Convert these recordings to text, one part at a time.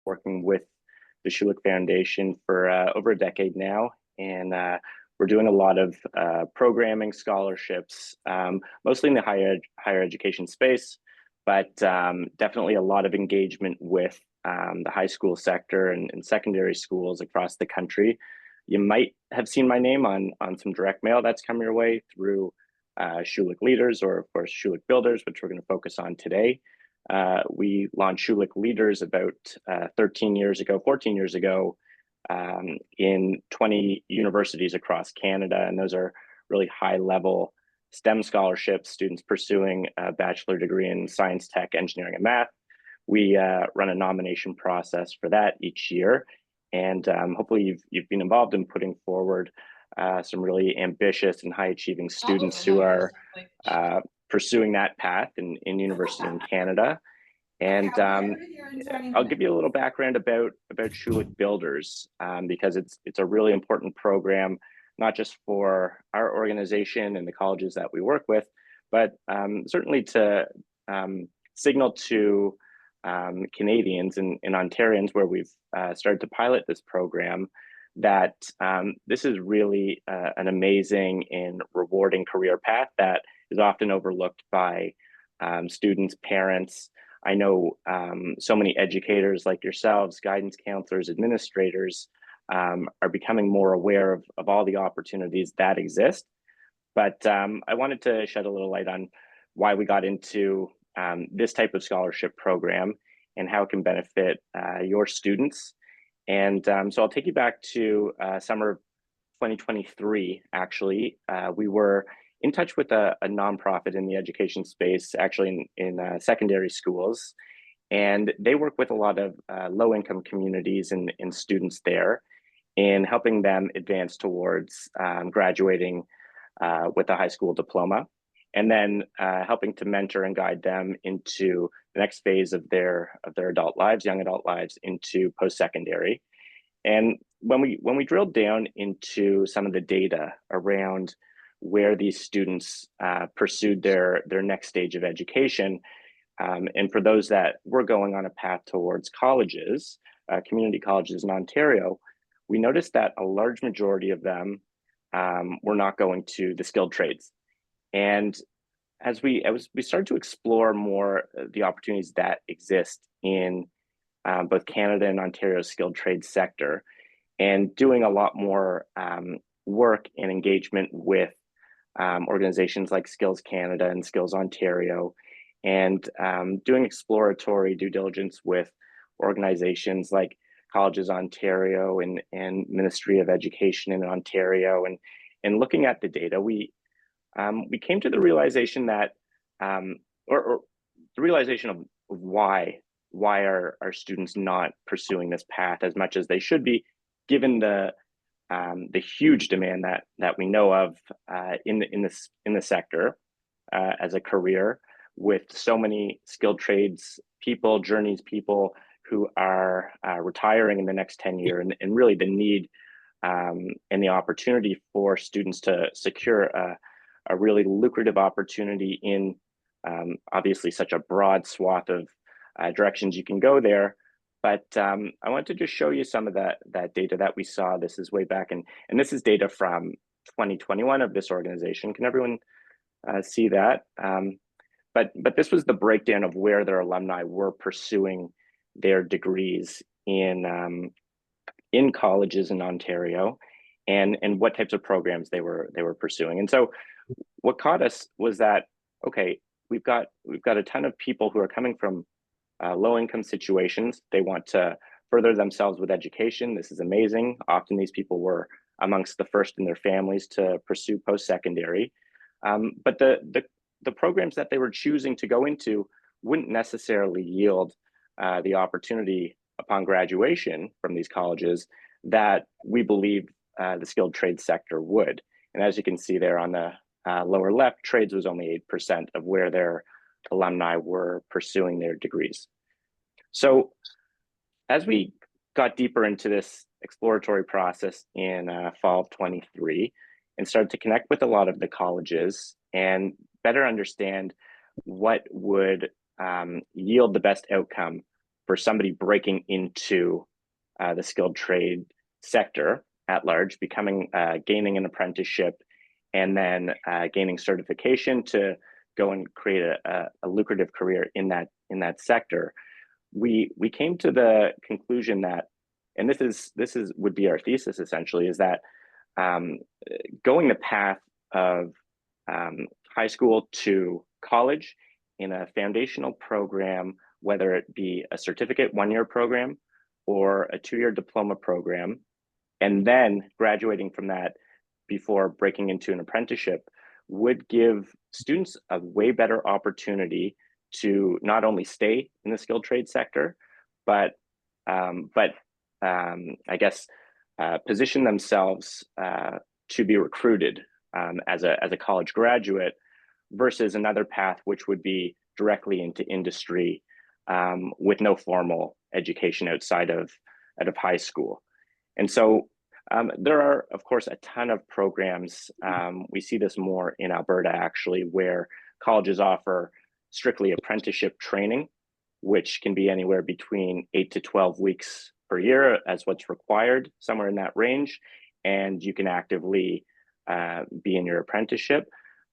working with the Schulich Foundation for over a decade now, and we're doing a lot of programming scholarships, mostly in the higher education space, but definitely a lot of engagement with the high school sector and secondary schools across the country. You might have seen my name on some direct mail that's come your way through Schulich Leaders, or of course Schulich Builders, which we're going to focus on today. We launched Schulich Leaders about 14 years ago, in 20 universities across Canada. And those are really high level STEM scholarships, students pursuing a bachelor degree in science, tech, engineering, and math. We run a nomination process for that each year. And hopefully you've been involved in putting forward some really ambitious and high achieving students who are pursuing that path in university in Canada. And I'll give you a little background about Schulich Builders, because it's a really important program, not just for our organization and the colleges that we work with, but certainly to signal to Canadians and Ontarians, where we've started to pilot this program, that this is really an amazing and rewarding career path that is often overlooked by students, parents. I know so many educators like yourselves, guidance counselors, administrators, are becoming more aware of all the opportunities that exist. But I wanted to shed a little light on why we got into this type of scholarship program and how it can benefit your students. And so I'll take you back to summer of 2023, actually. We were in touch with a nonprofit in the education space, actually in secondary schools. And they work with a lot of low-income communities and students there in helping them advance towards graduating with a high school diploma, and then helping to mentor and guide them into the next phase of their adult lives, young adult lives, into post-secondary. And when we drilled down into some of the data around where these students pursued their next stage of education, and for those that were going on a path towards colleges, community colleges in Ontario, we noticed that a large majority of them were not going to the skilled trades. And as we started to explore more the opportunities that exist in both Canada and Ontario's skilled trade sector, and doing a lot more work and engagement with organizations like Skills Canada and Skills Ontario, and doing exploratory due diligence with organizations like Colleges Ontario and Ministry of Education in Ontario, and looking at the data, we came to the realization that, or the realization of why are students not pursuing this path as much as they should be, given the huge demand that we know of in the sector as a career, with so many skilled trades people, journeys people who are retiring in the next 10 years, and really the need and the opportunity for students to secure a really lucrative opportunity in obviously such a broad swath of directions you can go there. But I want to just show you some of that data that we saw. This is way back, and this is data from 2021 of this organization. Can everyone see that? But this was the breakdown of where their alumni were pursuing their degrees in colleges in Ontario, and what types of programs they were pursuing. And so what caught us was that, okay, we've got a ton of people who are coming from low income situations. They want to further themselves with education. This is amazing. Often these people were amongst the first in their families to pursue post-secondary. But the programs that they were choosing to go into wouldn't necessarily yield the opportunity upon graduation from these colleges that we believe the skilled trade sector would. And as you can see there on the lower left, trades was only 8% of where their alumni were pursuing their degrees. So as we got deeper into this exploratory process in fall of 23 and started to connect with a lot of the colleges and better understand what would yield the best outcome for somebody breaking into the skilled trade sector at large, gaining an apprenticeship, and then gaining certification to go and create a lucrative career in that sector. We came to the conclusion that, and this is would be our thesis essentially, is that um, going the path of high school to college in a foundational program, whether it be a certificate 1 year program or a 2 year diploma program, and then graduating from that before breaking into an apprenticeship, would give students a way better opportunity to not only stay in the skilled trade sector, but I guess position themselves to be recruited as a college graduate versus another path, which would be directly into industry with no formal education outside of high school. And so there are, of course, a ton of programs. We see this more in Alberta, actually, where colleges offer strictly apprenticeship training, which can be anywhere between 8 to 12 weeks per year as what's required, somewhere in that range. And you can actively be in your apprenticeship.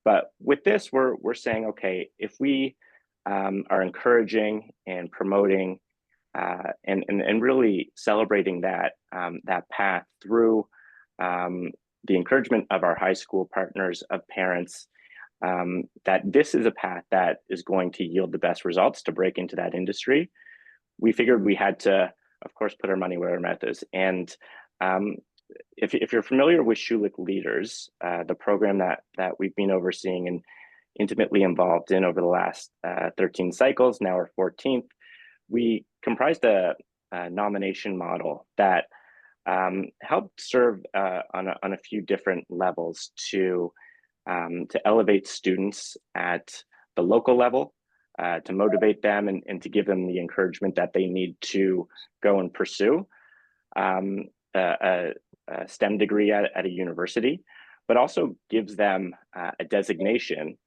But with this, we're saying, okay, if we are encouraging and promoting and really celebrating that path through the encouragement of our high school partners, of parents, that this is a path that is going to yield the best results to break into that industry. We figured we had to, of course, put our money where our mouth is. And if you're familiar with Schulich Leaders, the program that we've been overseeing and intimately involved in over the last 13 cycles, now our 14th, we comprised a nomination model that helped serve on a few different levels to elevate students at the local level, to motivate them and to give them the encouragement that they need to go and pursue a STEM degree at a university, but also gives them a designation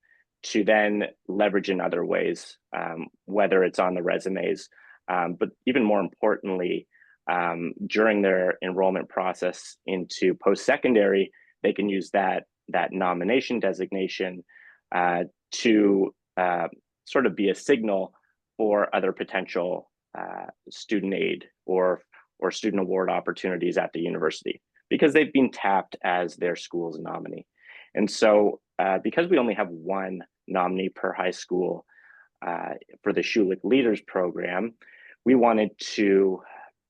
to then leverage in other ways, whether it's on the resumes, but even more importantly, during their enrollment process into post-secondary, they can use that nomination designation to sort of be a signal for other potential student aid or student award opportunities at the university, because they've been tapped as their school's nominee. And so because we only have one nominee per high school for the Schulich Leaders program, we wanted to,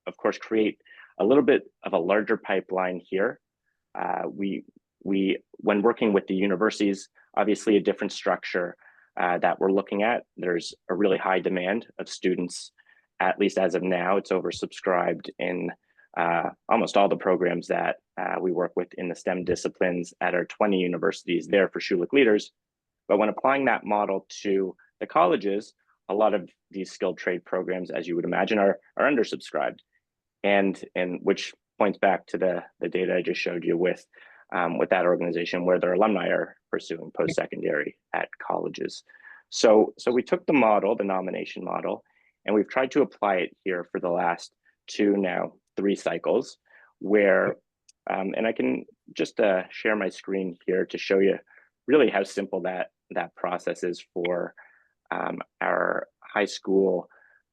of course, create a little bit of a larger pipeline here. We when working with the universities, obviously a different structure that we're looking at. There's a really high demand of students, at least as of now. It's oversubscribed in almost all the programs that we work with in the STEM disciplines at our 20 universities there for Schulich Leaders. But when applying that model to the colleges, a lot of these skilled trade programs, as you would imagine, are undersubscribed, and which points back to the data I just showed you with that organization, where their alumni are pursuing post-secondary at colleges. So we took the model, the nomination model, and we've tried to apply it here for the last 3 cycles, where, and I can just share my screen here to show you really how simple that process is for our high school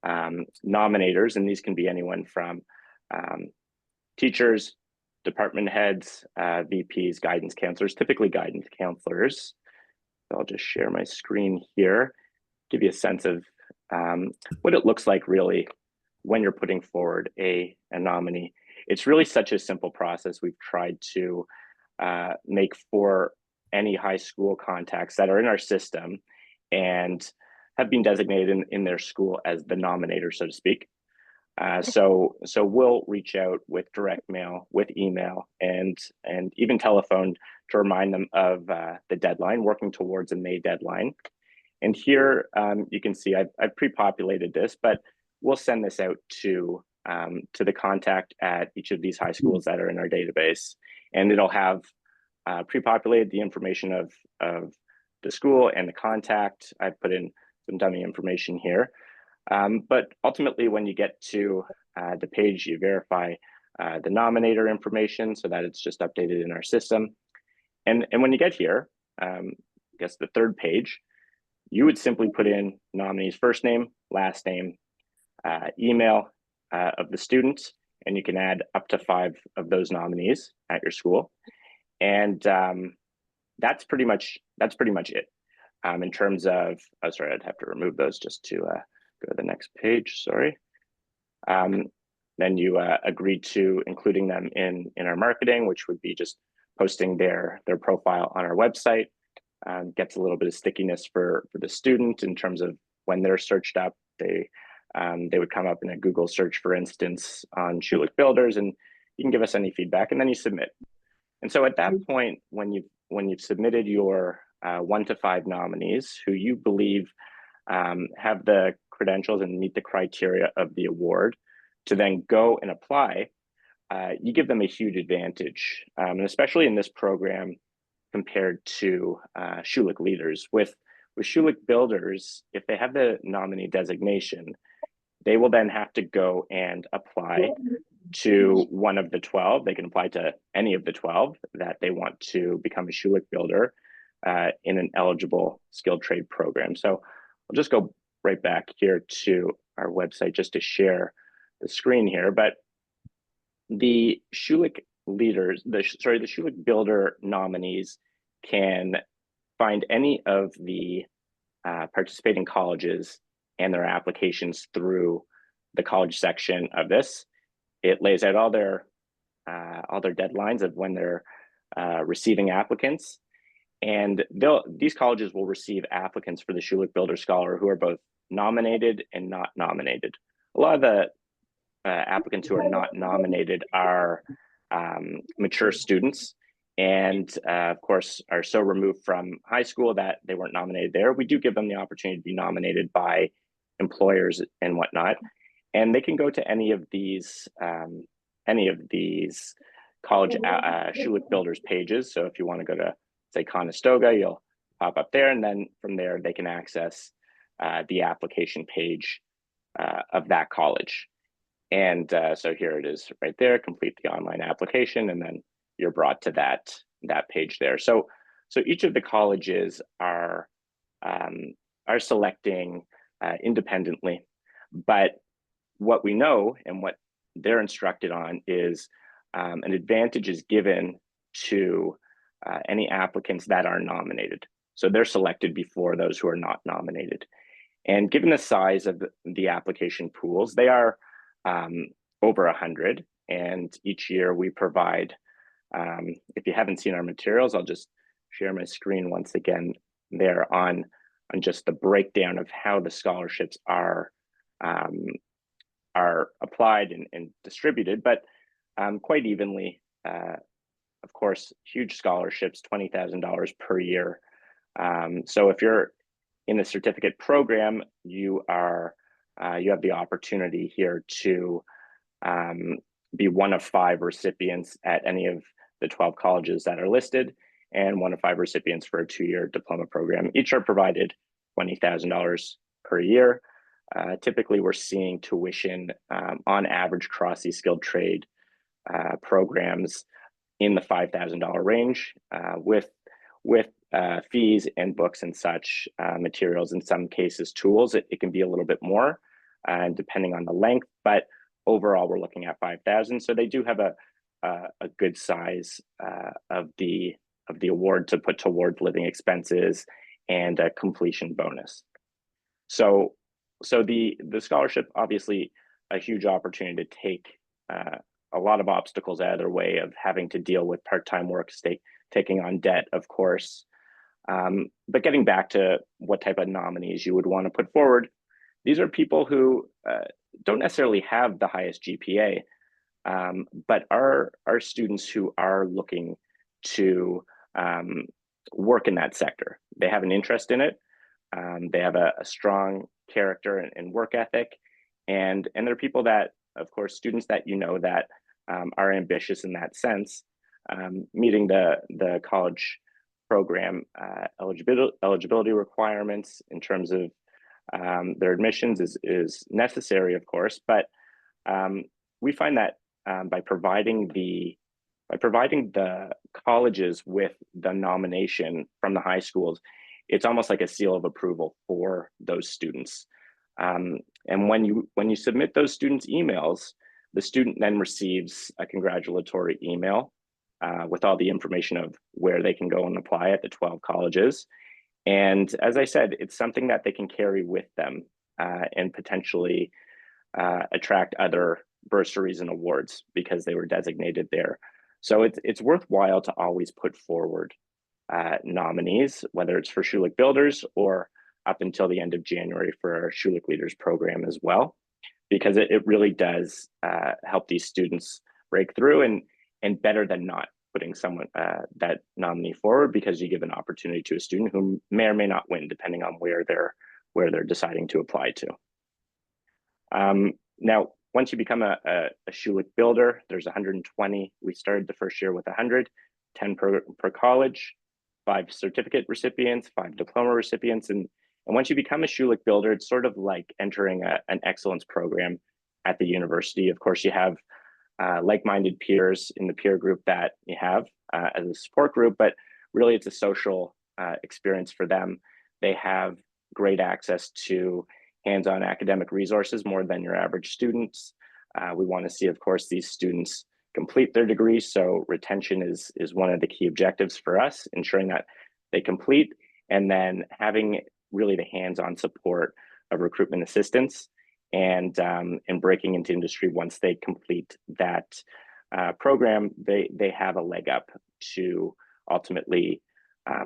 nominators. And these can be anyone from teachers, department heads, VPs, guidance counselors, typically guidance counselors. So I'll just share my screen here, give you a sense of what it looks like really when you're putting forward a nominee. It's really such a simple process we've tried to make for any high school contacts that are in our system and have been designated in their school as the nominator, so to speak. So we'll reach out with direct mail, with email, and even telephone to remind them of the deadline, working towards a May deadline. And here you can see I've pre-populated this, but we'll send this out to the contact at each of these high schools that are in our database, and it'll have pre-populated the information of the school and the contact. I've put in some dummy information here. But ultimately, when you get to the page, you verify the nominator information so that it's just updated in our system. And when you get here, I guess the third page, you would simply put in nominee's first name, last name, email of the student, and you can add up to 5 of those nominees at your school. And that's pretty much it. In terms of, oh, sorry, I'd have to remove those just to go to the next page. Sorry. Then you agree to including them in our marketing, which would be just posting their profile on our website. Gets a little bit of stickiness for the student in terms of when they're searched up. They would come up in a Google search, for instance, on Schulich Builders, and you can give us any feedback, and then you submit. And so at that point, when you've submitted your 1 to 5 nominees who you believe have the credentials and meet the criteria of the award to then go and apply, you give them a huge advantage, and especially in this program compared to Schulich Leaders. With Schulich Builders, if they have the nominee designation, they will then have to go and apply to one of the 12. They can apply to any of the 12 that they want to become a Schulich Builder in an eligible skilled trade program. So I'll just go right back here to our website just to share the screen here. But the Schulich Leaders, the Schulich Builder nominees can find any of the participating colleges and their applications through the college section of this. It lays out all their deadlines of when they're receiving applicants, and these colleges will receive applicants for the Schulich Builder Scholar who are both nominated and not nominated. A lot of the applicants who are not nominated are mature students, and of course are so removed from high school that they weren't nominated there. We do give them the opportunity to be nominated by employers and whatnot, and they can go to any of these college Schulich Builders pages. So if you want to go to, say, Conestoga, you'll pop up there, and then from there they can access the application page of that college. And so here it is right there, complete the online application, and then you're brought to that page there. So each of the colleges are selecting independently, but what we know and what they're instructed on is an advantage is given to any applicants that are nominated. So they're selected before those who are not nominated. And given the size of the application pools, they are over 100. And each year we provide, if you haven't seen our materials, I'll just share my screen once again there on just the breakdown of how the scholarships are applied and distributed, but quite evenly. Of course, huge scholarships, $20,000 per year. So if you're in the certificate program, you have the opportunity here to be one of 5 recipients at any of the 12 colleges that are listed, and one of 5 recipients for a 2-year diploma program. Each are provided $20,000 per year. Typically, we're seeing tuition on average across these skilled trade programs in the $5,000 range, with fees and books and such, materials, in some cases tools. It can be a little bit more, depending on the length, but overall we're looking at $5,000. So they do have a good size of the award to put towards living expenses and a completion bonus. So the scholarship, obviously a huge opportunity to take a lot of obstacles out of their way of having to deal with part-time work, taking on debt, of course. But getting back to what type of nominees you would want to put forward, these are people who don't necessarily have the highest GPA, but are students who are looking to work in that sector. They have an interest in it. They have a strong character and work ethic, and they're people that, of course, students that that are ambitious in that sense, meeting the college program eligibility requirements in terms of Their admissions is necessary, of course, but we find that by providing the colleges with the nomination from the high schools, it's almost like a seal of approval for those students. And when you submit those students' emails, the student then receives a congratulatory email with all the information of where they can go and apply at the 12 colleges. And as I said, it's something that they can carry with them and potentially attract other bursaries and awards because they were designated there. So it's worthwhile to always put forward nominees, whether it's for Schulich Builders or up until the end of January for our Schulich Leaders program as well, because it really does help these students break through and better than not putting someone that nominee forward, because you give an opportunity to a student who may or may not win depending on where they're deciding to apply to. Now, once you become a Schulich Builder, there's 120. We started the first year with 100, 10 per college, 5 certificate recipients, 5 diploma recipients. And once you become a Schulich Builder, it's sort of like entering an excellence program at the university. Of course, you have like-minded peers in the peer group that you have as a support group, but really it's a social experience for them. They have great access to hands-on academic resources more than your average students. We want to see, of course, these students complete their degree. So retention is one of the key objectives for us, ensuring that they complete, and then having really the hands-on support of recruitment assistance and breaking into industry once they complete that program. They have a leg up to ultimately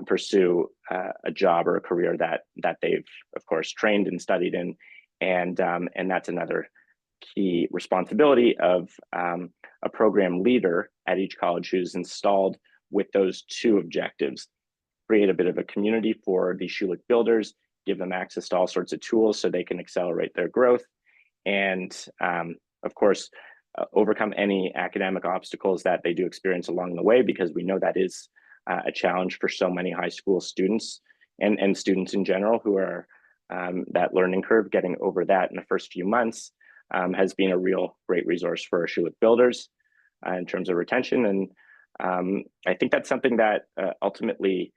pursue a job or a career that they've, of course, trained and studied in, and that's another key responsibility of a program leader at each college who's installed with those two objectives: create a bit of a community for the Schulich Builders, give them access to all sorts of tools so they can accelerate their growth, and of course, overcome any academic obstacles that they do experience along the way, because we know that is a challenge for so many high school students and students in general who are that learning curve. Getting over that in the first few months has been a real great resource for our Schulich Builders in terms of retention. And I think that's something that ultimately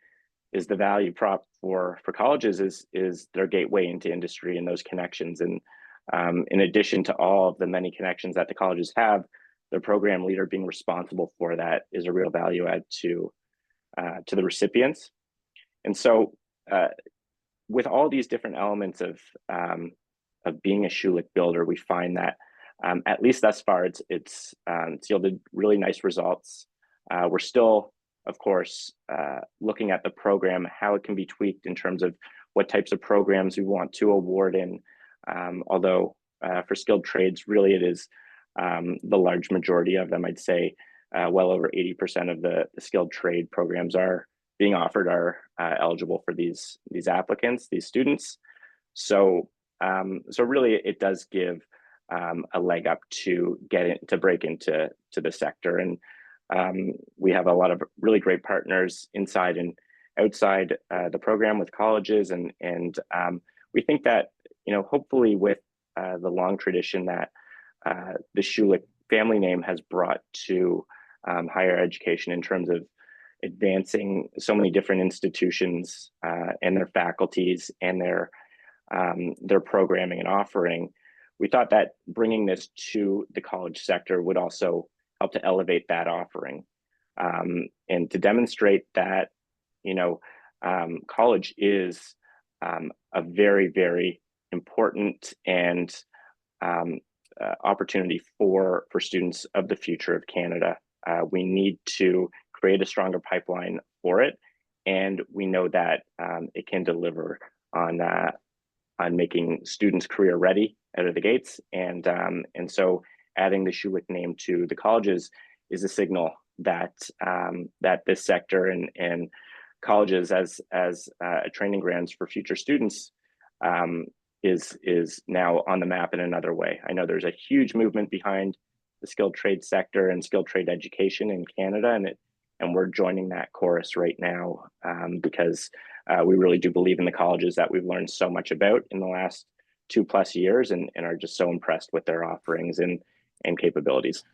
is the value prop for colleges is their gateway into industry and those connections. And in addition to all of the many connections that the colleges have, their program leader being responsible for that is a real value add to the recipients. And so with all these different elements of being a Schulich Builder, we find that at least thus far, it's yielded really nice results. We're still, of course, looking at the program, how it can be tweaked in terms of what types of programs we want to award in. Although for skilled trades, really it is the large majority of them. I'd say well over 80% of the skilled trade programs are being offered are eligible for these applicants, these students. So really, it does give a leg up to break into the sector, and we have a lot of really great partners inside and outside the program with colleges, and we think that hopefully with the long tradition that the Schulich family name has brought to higher education in terms of advancing so many different institutions and their faculties and their programming and offering, we thought that bringing this to the college sector would also help to elevate that offering and to demonstrate that college is a very, very important and opportunity for students of the future of Canada. We need to create a stronger pipeline for it, and we know that it can deliver on making students career ready out of the gates, and so adding the Schulich name to the colleges is a signal that that this sector and colleges as training grounds for future students is now on the map in another way. I know there's a huge movement behind the skilled trade sector and skilled trade education in Canada, and we're joining that chorus right now because We really do believe in the colleges that we've learned so much about in the last 2+ years, and are just so impressed with their offerings and capabilities.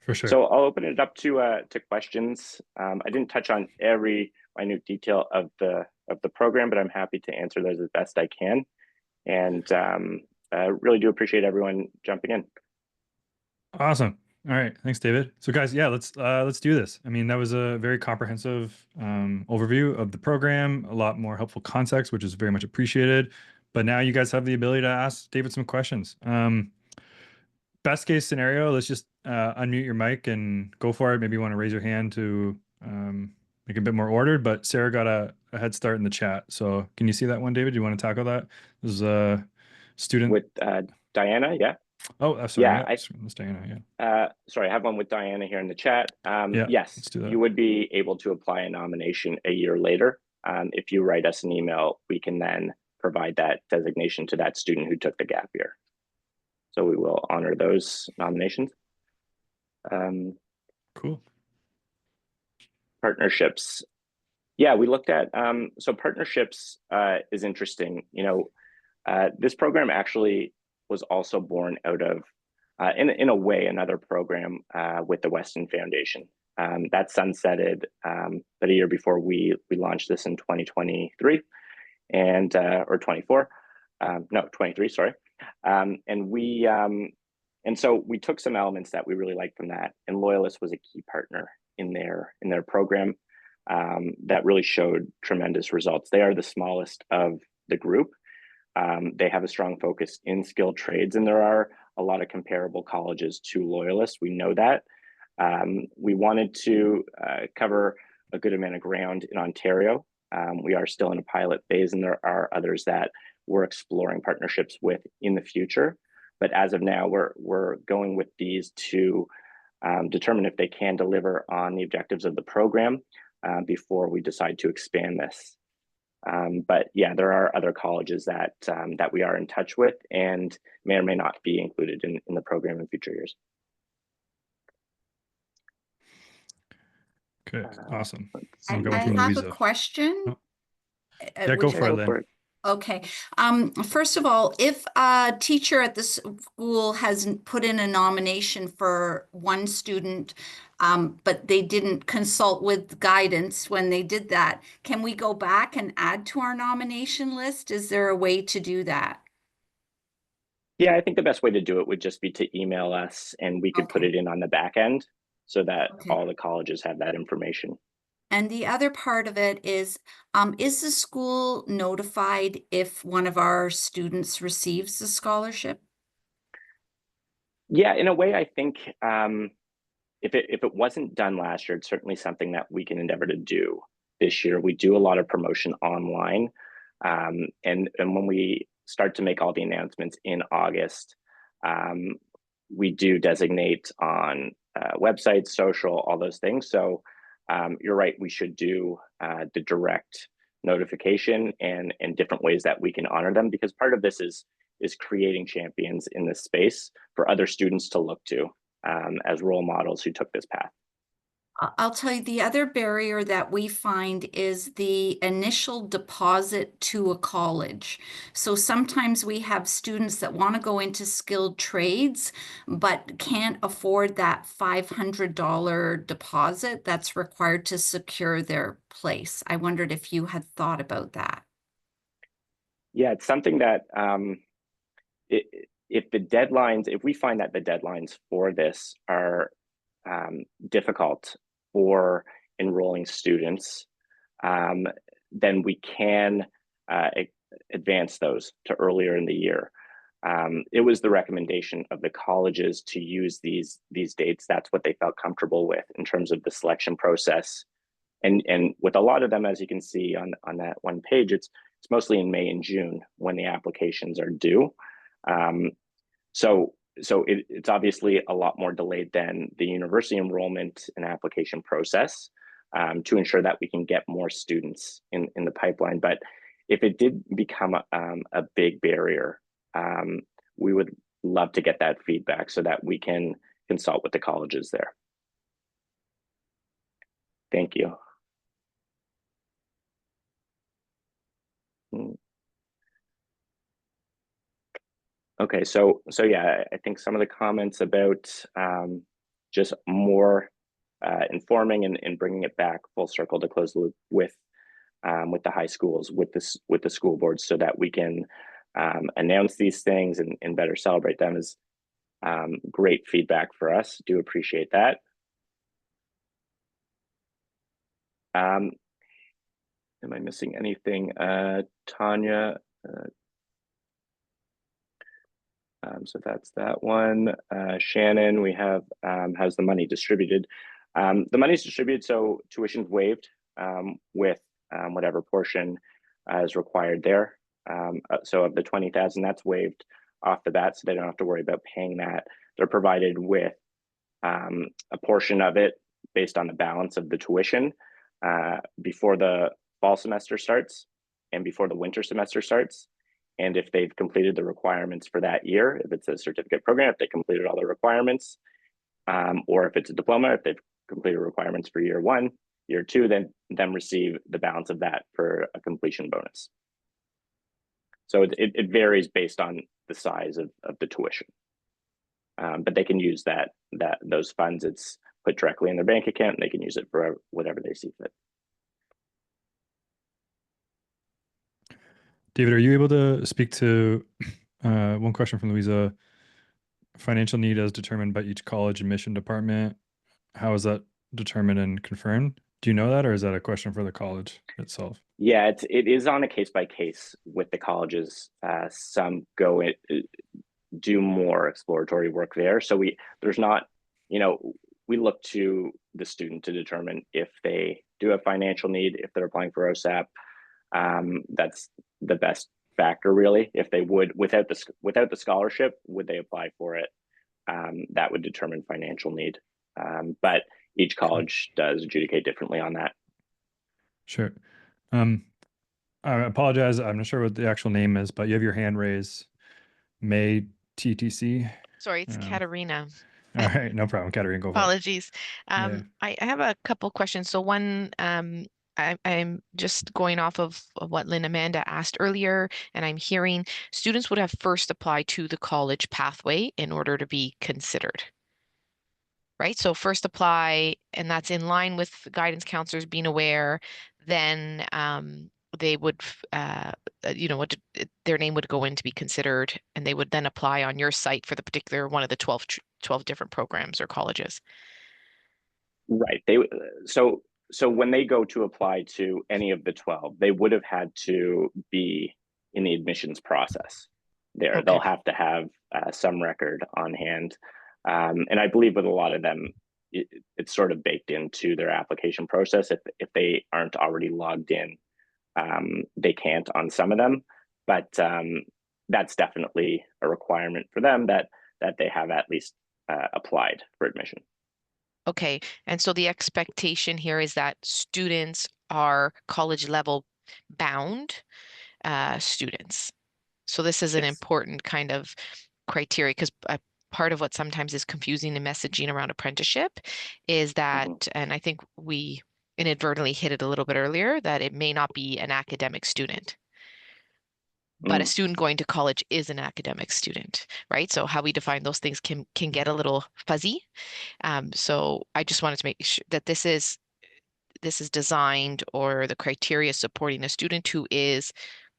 For sure. So I'll open it up to questions. I didn't touch on every minute detail of the program, but I'm happy to answer those as best I can. And I really do appreciate everyone jumping in. Awesome. All right. Thanks, David. So guys, yeah, let's do this. I mean, that was a very comprehensive overview of the program, a lot more helpful context, which is very much appreciated. But now you guys have the ability to ask David some questions. Best case scenario, let's just unmute your mic and go for it. Maybe you want to raise your hand to make it a bit more ordered, but Sarah got a head start in the chat. So can you see that one, David? Do you want to tackle that? This is a student. With Diana, yeah? Oh, sorry. Yeah, Miss Diana, sorry, I have one with Diana here in the chat. yeah. Yes, Let's do that. you would be able to apply a nomination a year later. If you write us an email, we can then provide that designation to that student who took the gap year. So we will honor those nominations. Cool. Partnerships. Yeah, we looked at, so partnerships is interesting. This program actually was also born out of, in a way, another program with the Weston Foundation. That sunsetted but a year before we launched this in 2023 and or 24. No, 23, sorry. And so we took some elements that we really liked from that, and Loyalist was a key partner in their program that really showed tremendous results. They are the smallest of the group. They have a strong focus in skilled trades, and there are a lot of comparable colleges to Loyalist. We know that. We wanted to cover a good amount of ground in Ontario. We are still in a pilot phase, and there are others that we're exploring partnerships with in the future. But as of now, we're going with these to determine if they can deliver on the objectives of the program before we decide to expand this. But yeah, there are other colleges that we are in touch with and may or may not be included in the program in future years. Okay, awesome. I have a question. Oh. Yeah, go for it, Lynn. Okay. First of all, if a teacher at the school has put in a nomination for one student, but they didn't consult with guidance when they did that, can we go back and add to our nomination list? Is there a way to do that? Yeah, I think the best way to do it would just be to email us, and we could put it in on the back end so that all the colleges have that information. And the other part of it is the school notified if one of our students receives the scholarship? Yeah, in a way, I think if it wasn't done last year, it's certainly something that we can endeavor to do this year. We do a lot of promotion online, and when we start to make all the announcements in August, we do designate on websites, social, all those things. So you're right, we should do the direct notification and different ways that we can honor them, because part of this is creating champions in this space for other students to look to as role models who took this path. I'll tell you, the other barrier that we find is the initial deposit to a college. So sometimes we have students that want to go into skilled trades, but can't afford that $500 deposit that's required to secure their place. I wondered if you had thought about that. Yeah, it's something that if we find that the deadlines for this are difficult for enrolling students, then we can advance those to earlier in the year. It was the recommendation of the colleges to use these dates. That's what they felt comfortable with in terms of the selection process. And with a lot of them, as you can see on that one page, it's mostly in May and June when the applications are due. So it's obviously a lot more delayed than the university enrollment and application process to ensure that we can get more students in the pipeline. But if it did become a big barrier, we would love to get that feedback so that we can consult with the colleges there. Thank you. Hmm. Okay, so yeah, I think some of the comments about just more informing and bringing it back full circle to close the loop with the high schools, with the school boards, so that we can announce these things and better celebrate them is great feedback for us. Do appreciate that. Am I missing anything, Tanya? So that's that one. Shannon, we have how's the money distributed? The money's distributed, so tuition's waived with whatever portion is required there. So of the 20,000, that's waived off the bat, so they don't have to worry about paying that. They're provided with a portion of it based on the balance of the tuition before the fall semester starts and before the winter semester starts. And if they've completed the requirements for that year, if it's a certificate program, if they completed all the requirements, or if it's a diploma, if they've completed requirements for year one, year two, then receive the balance of that for a completion bonus. So it varies based on the size of the tuition. But they can use those funds. It's put directly in their bank account, and they can use it for whatever they see fit. David, are you able to speak to one question from Louisa? Financial need as determined by each college admission department. How is that determined and confirmed? Do you know that, or is that a question for the college itself? Yeah, it is on a case by case with the colleges. Some go do more exploratory work there. So there's not, we look to the student to determine if they do have financial need, if they're applying for OSAP. That's the best factor, really. If they would, without the scholarship, would they apply for it? That would determine financial need. But each college does adjudicate differently on that. Sure. I apologize. I'm not sure what the actual name is, but you have your hand raised. May TTC. Sorry, it's Katerina. All right, no problem. Katerina, go for it. Apologies. Yeah. I have a couple questions. So one, I'm just going off of what Lynn Amanda asked earlier, and I'm hearing students would have first applied to the college pathway in order to be considered. Right? So first apply, and that's in line with guidance counselors being aware, then they would, their name would go in to be considered, and they would then apply on your site for the particular one of the 12 different programs or colleges. Right. So when they go to apply to any of the 12, they would have had to be in the admissions process there. Okay. They'll have to have some record on hand. And I believe with a lot of them, it's sort of baked into their application process. If they aren't already logged in, they can't on some of them. But that's definitely a requirement for them that they have at least applied for admission. Okay, and so the expectation here is that students are college level bound students. So this is an important kind of criteria, because part of what sometimes is confusing in messaging around apprenticeship is that, and I think we inadvertently hit it a little bit earlier, that it may not be an academic student. But a student going to college is an academic student, right? So how we define those things can get a little fuzzy. So I just wanted to make sure that this is designed, or the criteria supporting a student who is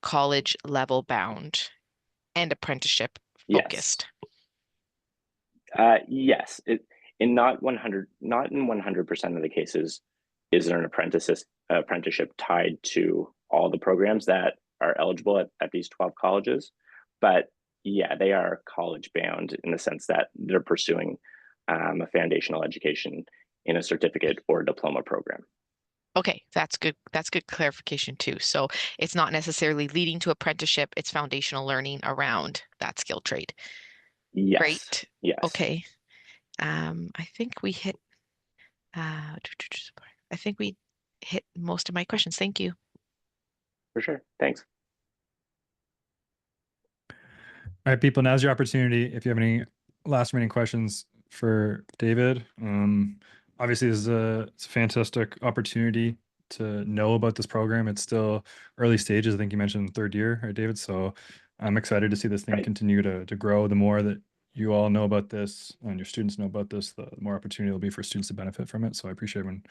college level bound and apprenticeship focused. Yes. Not in 100% of the cases is there an apprenticeship tied to all the programs that are eligible at these 12 colleges. But yeah, they are college bound in the sense that they're pursuing a foundational education in a certificate or diploma program. Okay, that's good. That's good clarification too. So it's not necessarily leading to apprenticeship, it's foundational learning around that skill trade. Yes. Great. Yes. Okay. I think we hit most of my questions. Thank you. For sure. Thanks. All right, people, now's your opportunity. If you have any last remaining questions for David, obviously it's a fantastic opportunity to know about this program. It's still early stages. I think you mentioned third year, right, David? So I'm excited to see this thing Right. continue to grow. The more that you all know about this and your students know about this, the more opportunity will be for students to benefit from it. So I appreciate everyone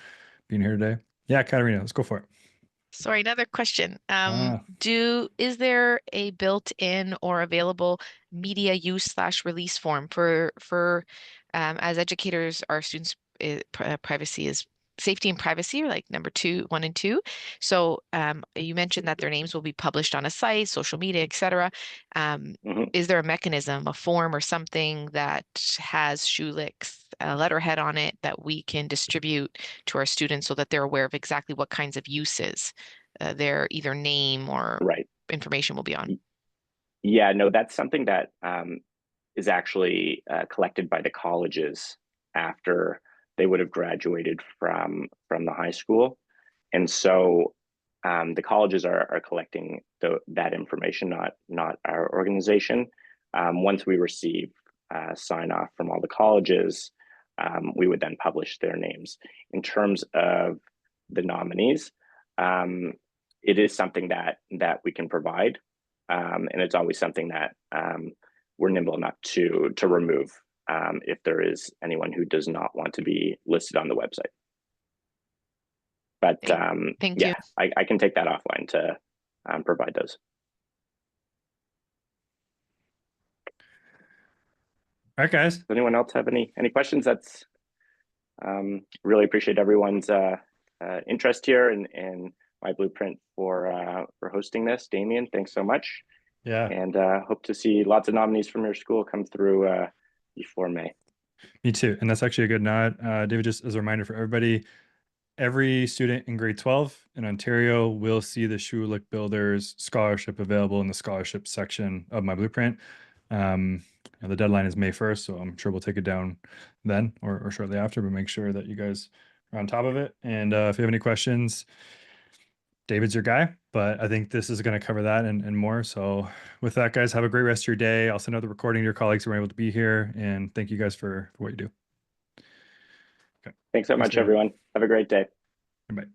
being here today. Yeah, Katarina, let's go for it. Sorry, another question. Ah. Is there a built-in or available media use / release form for as educators, our students' privacy is safety and privacy are like number 1 and 2. So you mentioned that their names will be published on a site, social media, etc. Is there a mechanism, a form or something that has Schulich's letterhead on it that we can distribute to our students so that they're aware of exactly what kinds of uses their either name or Right. information will be on? Yeah, no, that's something that is actually collected by the colleges after they would have graduated from the high school. And so the colleges are collecting that information, not our organization. Once we receive sign off from all the colleges, we would then publish their names. In terms of the nominees, it is something that we can provide, and it's always something that we're nimble enough to remove if there is anyone who does not want to be listed on the website. But Thank yeah, you. I can take that offline to provide those. All right, guys. Does anyone else have any questions? That's really appreciate everyone's interest here and my blueprint for hosting this. Damien, thanks so much. Yeah. And hope to see lots of nominees from your school come through before May. Me too. And that's actually a good nod. David, just as a reminder for everybody, every student in grade 12 in Ontario will see the Schulich Builders scholarship available in the scholarship section of my blueprint. The deadline is May 1st, so I'm sure we'll take it down then or shortly after, but make sure that you guys are on top of it. And if you have any questions, David's your guy, but I think this is going to cover that and more. So with that, guys, have a great rest of your day. I'll send out the recording to your colleagues who were able to be here, and thank you guys for what you do. Okay. Thanks so much, David. everyone. Have a great day. Bye.